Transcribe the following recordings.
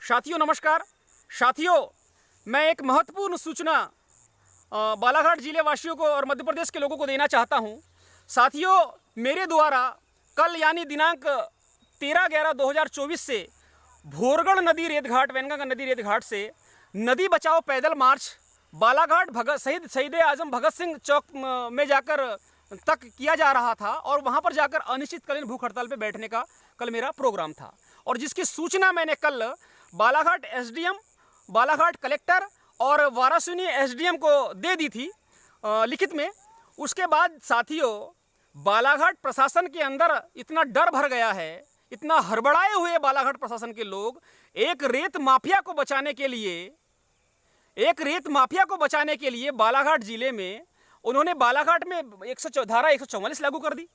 साथियों नमस्कार। साथियों, मैं एक महत्वपूर्ण सूचना बालाघाट जिले वासियों को और मध्य प्रदेश के लोगों को देना चाहता हूं। साथियों, मेरे द्वारा कल यानी दिनांक 13/11/2024 से भोरगढ़ नदी रेतघाट, वैनगंगा नदी रेतघाट से नदी बचाओ पैदल मार्च बालाघाट शहीद आजम भगत सिंह चौक में जाकर तक किया जा रहा था और वहां पर जाकर अनिश्चितकालीन भूख हड़ताल पे बैठने का कल मेरा प्रोग्राम था और जिसकी सूचना मैंने कल बालाघाट एसडीएम, बालाघाट कलेक्टर और वारासिनी एसडीएम को दे दी थी लिखित में। उसके बाद साथियों, बालाघाट प्रशासन के अंदर इतना डर भर गया है, इतना हड़बड़ाए हुए बालाघाट प्रशासन के लोग एक रेत माफिया को बचाने के लिए बालाघाट जिले में उन्होंने बालाघाट में धारा 144 लागू कर दी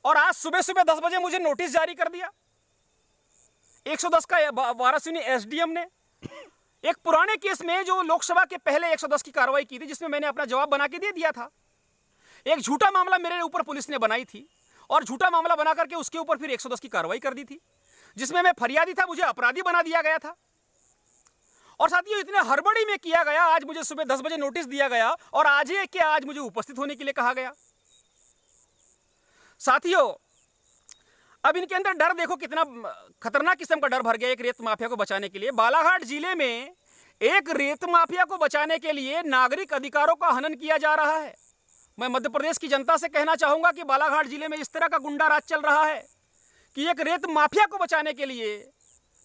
और आज सुबह सुबह 10 बजे मुझे नोटिस जारी कर दिया 110 का। वारासिनी एसडीएम ने एक पुराने केस में जो लोकसभा के पहले 110 की कार्रवाई की थी, जिसमें मैंने अपना जवाब बना के दे दिया था, एक झूठा मामला मेरे ऊपर पुलिस ने बनाई थी और झूठा मामला बना करके उसके ऊपर फिर 110 की कार्रवाई कर दी थी, जिसमें मैं फरियादी था, मुझे अपराधी बना दिया गया था। और साथियों, इतने हड़बड़ी में किया गया, आज मुझे सुबह 10 बजे नोटिस दिया गया और आज मुझे उपस्थित होने के लिए कहा गया। साथियों, अब इनके अंदर डर देखो, कितना खतरनाक किस्म का डर भर गया एक रेत माफिया को बचाने के लिए। बालाघाट जिले में एक रेत माफिया को बचाने के लिए नागरिक अधिकारों का हनन किया जा रहा है। मैं मध्य प्रदेश की जनता से कहना चाहूंगा कि बालाघाट जिले में इस तरह का गुंडा राज चल रहा है कि एक रेत माफिया को बचाने के लिए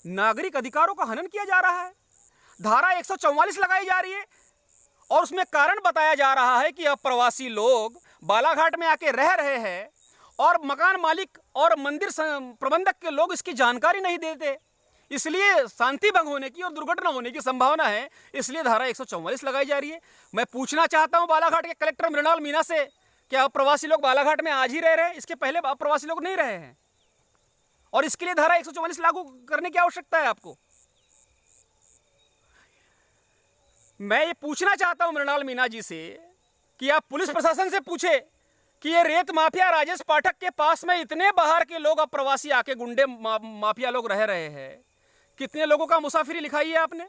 नागरिक अधिकारों का हनन किया जा रहा है। धारा 144 लगाई जा रही है और उसमें कारण बताया जा रहा है कि अब प्रवासी लोग बालाघाट में आके रह रहे हैं और मकान मालिक और मंदिर प्रबंधक के लोग इसकी जानकारी नहीं देते, इसलिए शांति भंग होने की और दुर्घटना होने की संभावना है, इसलिए धारा 144 लगाई जा रही है। मैं पूछना चाहता हूं बालाघाट के कलेक्टर मृणाल मीना से, क्या प्रवासी लोग बालाघाट में आज ही रह रहे हैं? इसके पहले प्रवासी लोग नहीं रहे हैं और इसके लिए धारा 144 लागू करने की आवश्यकता है आपको? मैं ये पूछना चाहता हूं मृणाल मीना जी से कि आप पुलिस प्रशासन से पूछे कि ये रेत माफिया राजेश पाठक के पास में इतने बाहर के लोग, अब प्रवासी आके गुंडे माफिया लोग रह रहे हैं, कितने लोगों का मुसाफिरी लिखाई है आपने?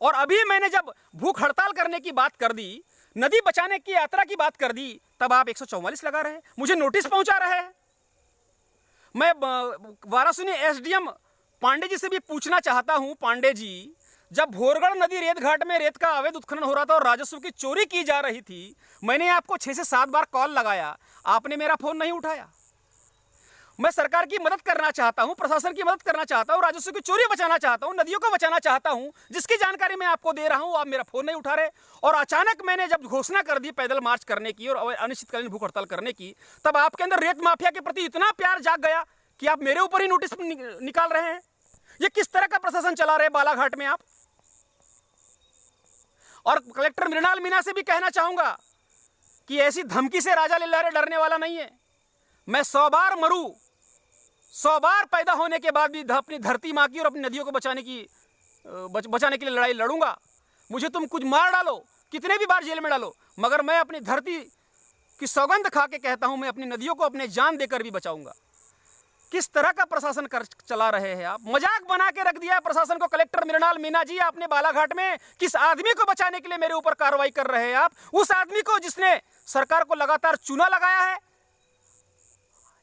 और अभी मैंने जब भूख हड़ताल करने की बात कर दी, नदी बचाने की यात्रा की बात कर दी, तब आप 144 लगा रहे हैं, मुझे नोटिस पहुंचा रहे हैं। मैं वारासिनी एसडीएम पांडे जी से भी पूछना चाहता हूं, पांडे जी, जब भोरगढ़ नदी रेतघाट में रेत का अवैध उत्खनन हो रहा था और राजस्व की चोरी की जा रही थी, मैंने आपको 6 से 7 बार कॉल लगाया, आपने मेरा फोन नहीं उठाया। मैं सरकार की मदद करना चाहता हूं, प्रशासन की मदद करना चाहता हूं, राजस्व की चोरी बचाना चाहता हूं, नदियों को बचाना चाहता हूं, जिसकी जानकारी मैं आपको दे रहा हूं, आप मेरा फोन नहीं उठा रहे। और अचानक मैंने जब घोषणा कर दी पैदल मार्च करने की और अनिश्चितकालीन भूख हड़ताल करने की, तब आपके अंदर रेत माफिया के प्रति इतना प्यार जाग गया कि आप मेरे ऊपर ही नोटिस निकाल रहे हैं। ये किस तरह का प्रशासन चला रहे बालाघाट में आप? और कलेक्टर मृणाल मीना से भी कहना चाहूंगा कि ऐसी धमकी से राजा लल्लारे डरने वाला नहीं है। मैं 100 बार मरूं, 100 बार पैदा होने के बाद भी अपनी धरती मां की और अपनी नदियों को बचाने के लिए लड़ाई लड़ूंगा। मुझे तुम कुछ मार डालो, कितने भी बार जेल में डालो, मगर मैं अपनी धरती की सौगंध खा के कहता हूं, मैं अपनी नदियों को अपने जान देकर भी बचाऊंगा। किस तरह का प्रशासन चला रहे हैं आप? मजाक बना के रख दिया है प्रशासन को। कलेक्टर मृणाल मीना जी, आपने बालाघाट में किस आदमी को बचाने के लिए मेरे ऊपर कार्रवाई कर रहे हैं आप? उस आदमी को जिसने सरकार को लगातार चूना लगाया है।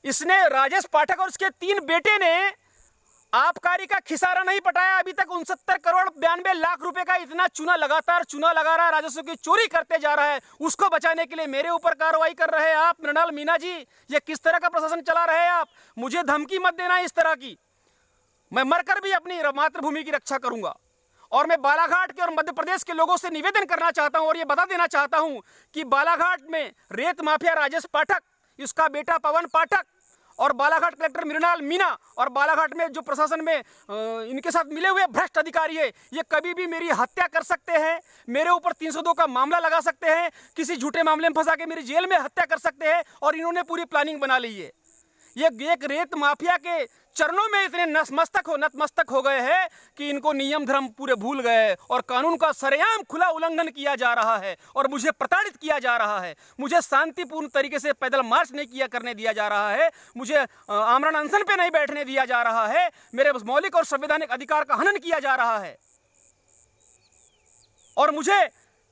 इसने, राजेश पाठक और उसके 3 बेटे ने आबकारी का खिसारा नहीं पटाया अभी तक। 69 करोड़ 92 लाख रुपए का इतना लगातार चूना लगा रहा है, राजस्व की चोरी करते जा रहा है, उसको बचाने के लिए मेरे ऊपर कार्रवाई कर रहे हैं आप मृणाल मीना जी। ये किस तरह का प्रशासन चला रहे हैं आप? मुझे धमकी मत देना इस तरह की। मैं मरकर भी अपनी मातृभूमि की रक्षा करूंगा। और मैं बालाघाट के और मध्य प्रदेश के लोगों से निवेदन करना चाहता हूं और ये बता देना चाहता हूं कि बालाघाट में रेत माफिया राजेश पाठक, इसका बेटा पवन पाठक और बालाघाट कलेक्टर मृणाल मीना और बालाघाट में जो प्रशासन में इनके साथ मिले हुए भ्रष्ट अधिकारी है, ये कभी भी मेरी हत्या कर सकते हैं, मेरे ऊपर 302 का मामला लगा सकते हैं, किसी झूठे मामले में फंसा के मेरी जेल में हत्या कर सकते हैं और इन्होंने पूरी प्लानिंग बना ली है। ये एक रेत माफिया के चरणों में इतने नतमस्तक हो गए हैं कि इनको नियम धर्म पूरे भूल गए और कानून का सरेआम खुला उल्लंघन किया जा रहा है और मुझे प्रताड़ित किया जा रहा है। मुझे शांतिपूर्ण तरीके से पैदल मार्च नहीं करने दिया जा रहा है, मुझे आमरण अनशन पे नहीं बैठने दिया जा रहा है, मेरे मौलिक और संवैधानिक अधिकार का हनन किया जा रहा है। और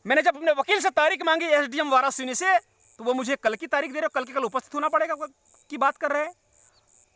मैंने जब अपने वकील से तारीख मांगी एसडीएम वाराणसी से, तो वो मुझे कल की तारीख दे रहे हो, कल के कल उपस्थित होना पड़ेगा की बात कर रहे हैं।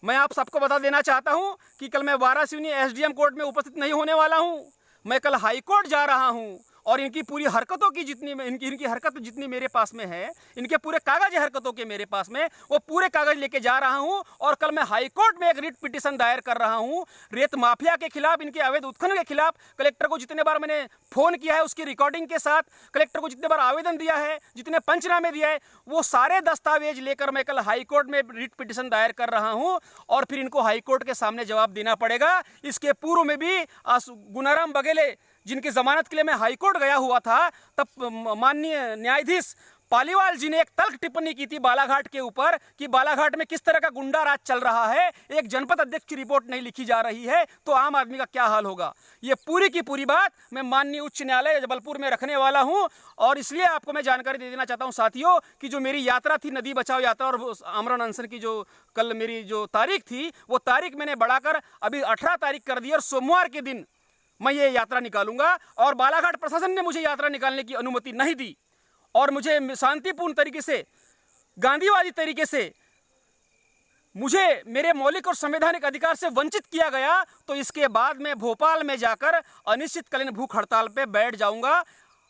मैं आप सबको बता देना चाहता हूं कि कल मैं वाराणसी एसडीएम कोर्ट में उपस्थित नहीं होने वाला हूं। मैं कल हाई कोर्ट जा रहा हूं और इनकी पूरी हरकतों की इनकी हरकत जितनी मेरे पास में है, इनके पूरे कागज हरकतों के मेरे पास में, वो पूरे कागज लेके जा रहा हूं। और कल मैं हाई कोर्ट में एक रिट पिटीशन दायर कर रहा हूं रेत माफिया के खिलाफ, इनके अवैध उत्खनन के खिलाफ। कलेक्टर को जितने बार मैंने फोन किया है उसकी रिकॉर्डिंग के साथ, कलेक्टर को जितने बार आवेदन दिया है, जितने पंचनामे दिया है, वो सारे दस्तावेज लेकर मैं कल हाई कोर्ट में रिट पिटीशन दायर कर रहा हूं और फिर इनको हाई कोर्ट के सामने जवाब देना पड़ेगा। इसके पूर्व में भी गुनाराम बघेले जिनकी जमानत के लिए मैं हाईकोर्ट गया हुआ था, तब माननीय न्यायाधीश पालीवाल जी ने एक तल्ख टिप्पणी की थी बालाघाट के ऊपर कि बालाघाट में किस तरह का गुंडा राज चल रहा है। एक जनपद अध्यक्ष की रिपोर्ट नहीं लिखी जा रही है तो आम आदमी का क्या हाल होगा। ये पूरी की पूरी बात मैं माननीय उच्च न्यायालय जबलपुर में रखने वाला हूं और इसलिए आपको मैं जानकारी दे देना चाहता हूं साथियों कि जो मेरी यात्रा थी नदी बचाओ यात्रा और आमरण अनशन की जो कल मेरी जो तारीख थी, वो तारीख मैंने बढ़ाकर अभी 18 तारीख कर दी और सोमवार के दिन मैं ये यात्रा निकालूंगा। और बालाघाट प्रशासन ने मुझे यात्रा निकालने की अनुमति नहीं दी और मुझे शांतिपूर्ण तरीके से, गांधीवादी तरीके से मुझे मेरे मौलिक और संवैधानिक अधिकार से वंचित किया गया। तो इसके बाद मैं भोपाल में जाकर अनिश्चितकालीन भूख हड़ताल पे बैठ जाऊंगा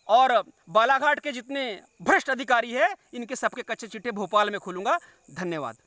और बालाघाट के जितने भ्रष्ट अधिकारी हैं इनके सबके कच्चे चिट्ठे भोपाल में खोलूंगा। धन्यवाद।